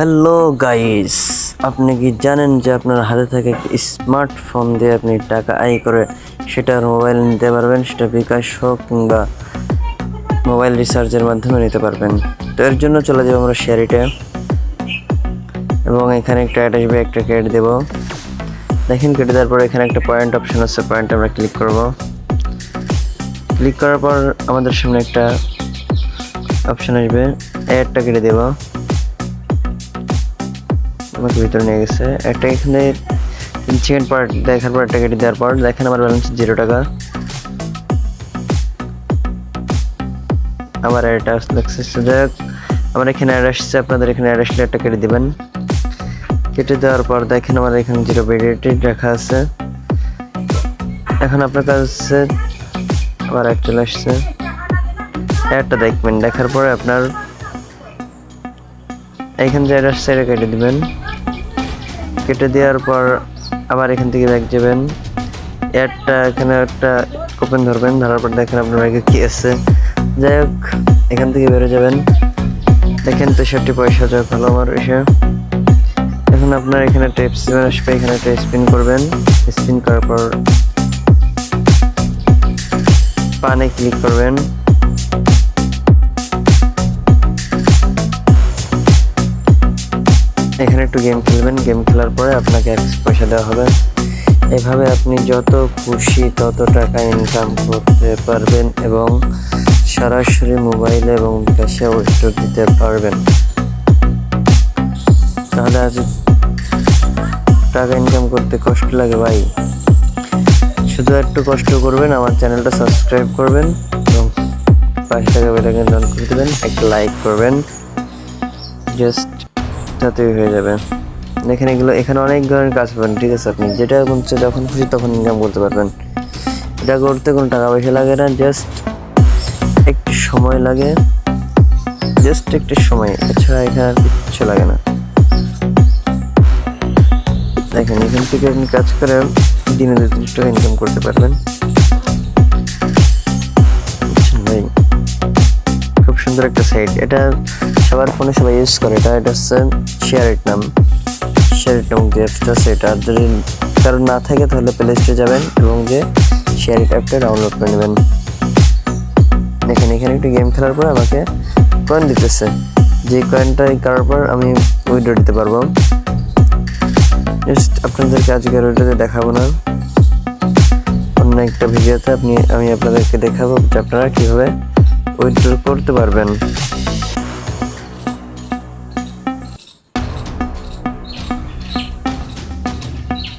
Hello guys, আপনি কি জানেন যে আপনার হাতে থেকে স্মার্টফোন দিয়ে আপনি টাকা আয় করে সেটা মোবাইল নিতে পারবেন, সেটা বিকাশ হোক কিংবা মোবাইল রিচার্জের মাধ্যমে নিতে পারবেন। তো এর জন্য চলে যাবো আমরা শেয়ারিটে এবং এখানে একটা অ্যাড আসবে, একটা কেটে দেবো। দেখেন কেটে দেওয়ার পর এখানে একটা পয়েন্ট অপশন আছে, পয়েন্টে আমরা ক্লিক করব। ক্লিক করার পর আমাদের সামনে একটা অপশন আসবে, অ্যাডটা কেটে দেবো। আমাকে ভিতরে নিয়ে গেছে একটা, এখানে 3 সেকেন্ড পর দেখার পর একটা কেটে দেওয়ার পর দেখেন আমার ব্যালেন্স 0 টাকা। আবার এটা সাকসেস। যাই হোক, আমার এখানে অ্যাড আসছে, আপনাদের এখানে অ্যাড আসলে একটা কেটে দেবেন। কেটে দেওয়ার পর দেখেন আমার এখানে 0 ভ্যালিডিটি রাখা আছে। এখন আপনার কাছে আবার অ্যাড চলে আসছে, অ্যাডটা দেখবেন। দেখার পরে আপনার এইখানে যে অ্যাড আসছে এটা কেটে দেবেন। কেটে দেওয়ার পর আবার এখান থেকে ব্যাক যাবেন, অ্যাডটা এখানে একটা ওপেন ধরবেন, ধরার পর দেখেন আপনার ব্যাগে কি আছে। যাই হোক, এখান থেকে বেরো যাবেন। দেখেন 63 পয়সা, যাক ভালো আমার এসে। এখন আপনার এখানে টেপ স্পিন আসবে, এখানে একটা স্পিন করবেন। স্পিন করার পর পানে ক্লিক করবেন। এখানে একটু গেম খেলবেন, গেম খেলার পরে আপনাকে 1 পয়সা দেওয়া হবে। এভাবে আপনি যত খুশি তত টাকা ইনকাম করতে পারবেন এবং সরাসরি মোবাইলে এবং বিকাশে উইথড্র দিতে পারবেন। তাহলে আজ টাকা ইনকাম করতে কষ্ট লাগে ভাই, শুধু একটু কষ্ট করবেন, আমার চ্যানেলটা সাবস্ক্রাইব করবেন এবং 5 টাকা বেলাকে ডান করে দেবেন, একটা লাইক করবেন, জাস্ট তাতেই হয়ে যাবে। দেখেন এখানে অনেক ধরনের কাজ পাবেন, ঠিক আছে? আপনি যেটা বলছে যখন খুশি তখন ইনকাম করতে পারবেন। এটা করতে কোনো টাকা পয়সা লাগে না, জাস্ট একটু সময় লাগে, জাস্ট একটু সময়, এছাড়া এখানে আর কিচ্ছু লাগে না। দেখেন এখান থেকে আপনি কাজ করে দিনে 2-3 টাকা ইনকাম করতে পারবেন। ভাই খুব সুন্দর একটা সাইট, এটা সবার ফোনে সবাই ইউজ করে। এটা হচ্ছে শেয়ারিট নাম, শেয়ারিট নাম যে অ্যাপটা আছে। এটা যদি কারণ না থাকে তাহলে প্লে স্টোরে যাবেন এবং যে শেয়ারিট অ্যাপটা ডাউনলোড করে নেবেন। দেখেন এখানে একটু গেম খেলার পর আমাকে কয়েন দিতেছে, যে কয়েনটা করার পর আমি উইথড্র দিতে পারবো। জাস্ট আপনাদেরকে আজকে আর ওইটাতে দেখাবো না, অন্য একটা ভিডিওতে আমি আপনাদেরকে দেখাবো যে আপনারা কীভাবে উইথড্র করতে পারবেন।